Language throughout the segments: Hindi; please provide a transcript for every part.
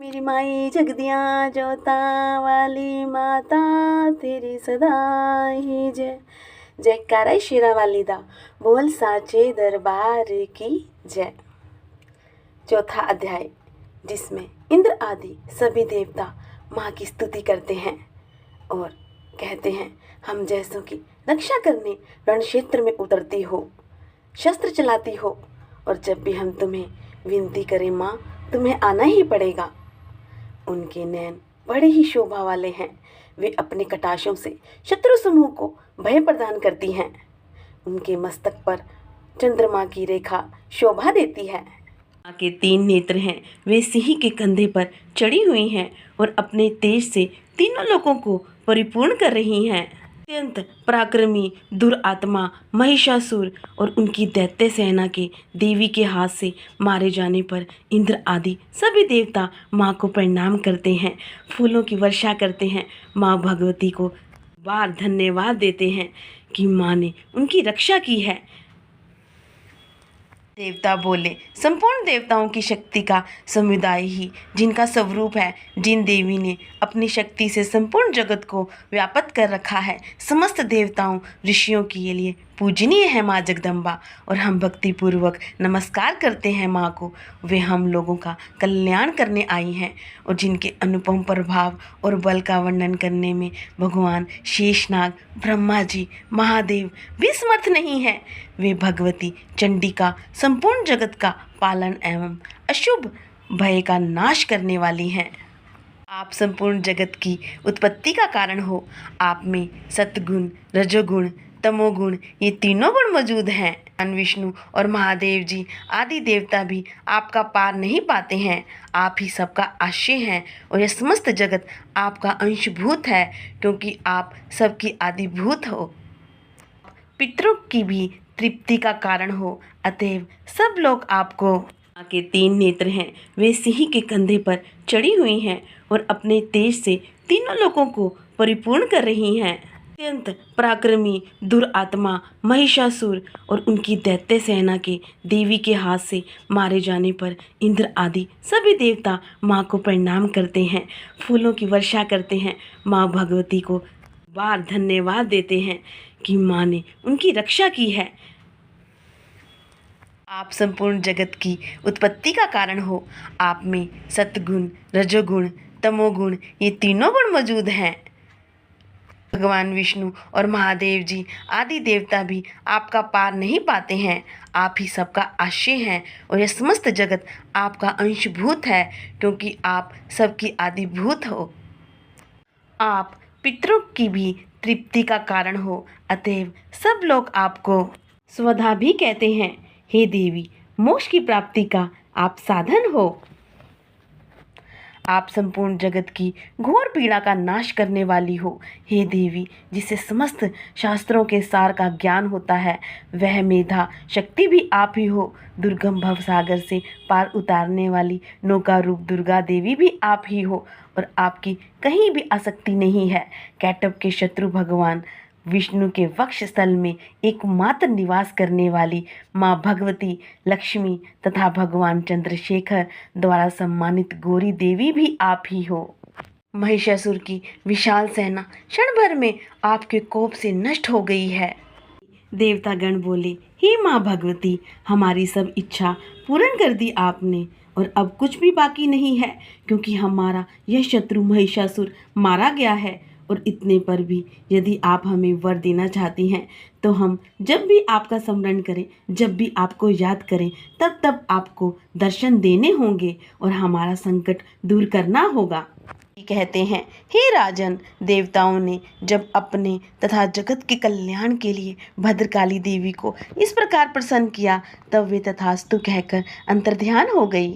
मेरी माई जगदियाँ जोता वाली माता तेरी सदा ही जय। जयकारा शेरा वाली दा बोल साचे दरबार की जय। चौथा अध्याय, जिसमें इंद्र आदि सभी देवता माँ की स्तुति करते हैं और कहते हैं, हम जैसों की रक्षा करने रण क्षेत्र में उतरती हो, शस्त्र चलाती हो, और जब भी हम तुम्हें विनती करें माँ, तुम्हें आना ही पड़ेगा। उनके नैन बड़े ही शोभा वाले हैं। वे अपने कटाक्षों से शत्रु समूह को भय प्रदान करती हैं। उनके मस्तक पर चंद्रमा की रेखा शोभा देती है। माँ के 3 नेत्र हैं। वे सिंह के कंधे पर चढ़ी हुई हैं और अपने तेज से तीनों लोगों को परिपूर्ण कर रही हैं। अत्यंत पराक्रमी दुरात्मा महिषासुर और उनकी दैत्य सेना के देवी के हाथ से मारे जाने पर इंद्र आदि सभी देवता माँ को प्रणाम करते हैं, फूलों की वर्षा करते हैं, माँ भगवती को बार धन्यवाद देते हैं कि माँ ने उनकी रक्षा की है। देवता बोले, संपूर्ण देवताओं की शक्ति का समुदाय ही जिनका स्वरूप है, जिन देवी ने अपनी शक्ति से संपूर्ण जगत को व्याप्त कर रखा है, समस्त देवताओं ऋषियों के लिए पूजनीय है माँ जगदम्बा, और हम भक्ति पूर्वक नमस्कार करते हैं माँ को। वे हम लोगों का कल्याण करने आई हैं और जिनके अनुपम प्रभाव और बल का वर्णन करने में भगवान शेषनाग, ब्रह्मा जी, महादेव भी समर्थ नहीं है। वे भगवती चंडिका संपूर्ण जगत का पालन एवं अशुभ भय का नाश करने वाली हैं। आप संपूर्ण जगत की उत्पत्ति का कारण हो। आप में सतगुण, रजोगुण, तमोगुण ये तीनों गुण मौजूद हैं। भगवान विष्णु और महादेव जी आदि देवता भी आपका पार नहीं पाते हैं। आप ही सबका आश्रय हैं और यह समस्त जगत आपका अंशभूत है, क्योंकि आप सबकी आदिभूत हो। पितरों की भी तृप्ति का कारण हो, अतएव सब लोग आपको। माँ के 3 नेत्र हैं। वे सिंह के कंधे पर चढ़ी हुई हैं और अपने तेज से तीनों लोगों को परिपूर्ण कर रही हैं। अत्यंत पराक्रमी दुरात्मा महिषासुर और उनकी दैत्य सेना के देवी के हाथ से मारे जाने पर इंद्र आदि सभी देवता माँ को प्रणाम करते हैं, फूलों की वर्षा करते हैं, माँ भगवती को बार धन्यवाद देते हैं कि माँ ने उनकी रक्षा की है। आप संपूर्ण जगत की उत्पत्ति का कारण हो। आप में सतगुण, रजोगुण, तमोगुण ये तीनों गुण मौजूद हैं। भगवान विष्णु और महादेव जी आदि देवता भी आपका पार नहीं पाते हैं। आप ही सबका आश्रय हैं और यह समस्त जगत आपका अंशभूत है, क्योंकि आप सबकी आदिभूत हो। आप पितरों की भी तृप्ति का कारण हो, अतएव सब लोग आपको स्वधा भी कहते हैं। हे देवी, मोक्ष की प्राप्ति का आप साधन हो। आप संपूर्ण जगत की घोर पीड़ा का नाश करने वाली हो। हे देवी, जिसे समस्त शास्त्रों के सार का ज्ञान होता है, वह मेधा शक्ति भी आप ही हो। दुर्गम भव सागर से पार उतारने वाली नौका रूप दुर्गा देवी भी आप ही हो और आपकी कहीं भी आसक्ति नहीं है। कैटव के शत्रु भगवान विष्णु के वक्ष स्थल में एकमात्र निवास करने वाली माँ भगवती लक्ष्मी तथा भगवान चंद्रशेखर द्वारा सम्मानित गौरी देवी भी आप ही हो। महिषासुर की विशाल सेना क्षण भर में आपके कोप से नष्ट हो गई है। देवतागण बोले, हे माँ भगवती, हमारी सब इच्छा पूर्ण कर दी आपने और अब कुछ भी बाकी नहीं है, क्योंकि हमारा यह शत्रु महिषासुर मारा गया है। और इतने पर भी यदि आप हमें वर देना चाहती हैं, तो हम जब भी आपका स्मरण करें, जब भी आपको याद करें, तब तब आपको दर्शन देने होंगे और हमारा संकट दूर करना होगा। कहते हैं, हे राजन, देवताओं ने जब अपने तथा जगत के कल्याण के लिए भद्रकाली देवी को इस प्रकार प्रसन्न किया, तब वे तथास्तु कहकर अंतर्ध्यान हो गई।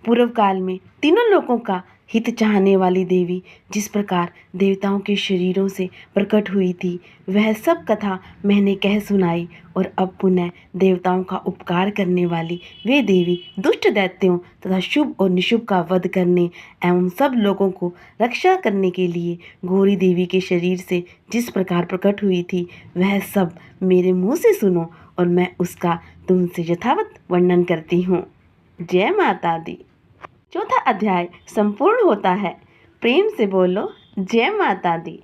पूर्व काल में तीनों लोगों का हित चाहने वाली देवी जिस प्रकार देवताओं के शरीरों से प्रकट हुई थी, वह सब कथा मैंने कह सुनाई। और अब पुनः देवताओं का उपकार करने वाली वे देवी दुष्ट दैत्यों तथा शुभ और निशुभ का वध करने एवं सब लोगों को रक्षा करने के लिए गौरी देवी के शरीर से जिस प्रकार प्रकट हुई थी, वह सब मेरे मुँह से सुनो और मैं उसका तुमसे यथावत वर्णन करती हूँ। जय माता दी। चौथा अध्याय संपूर्ण होता है। प्रेम से बोलो जय माता दी।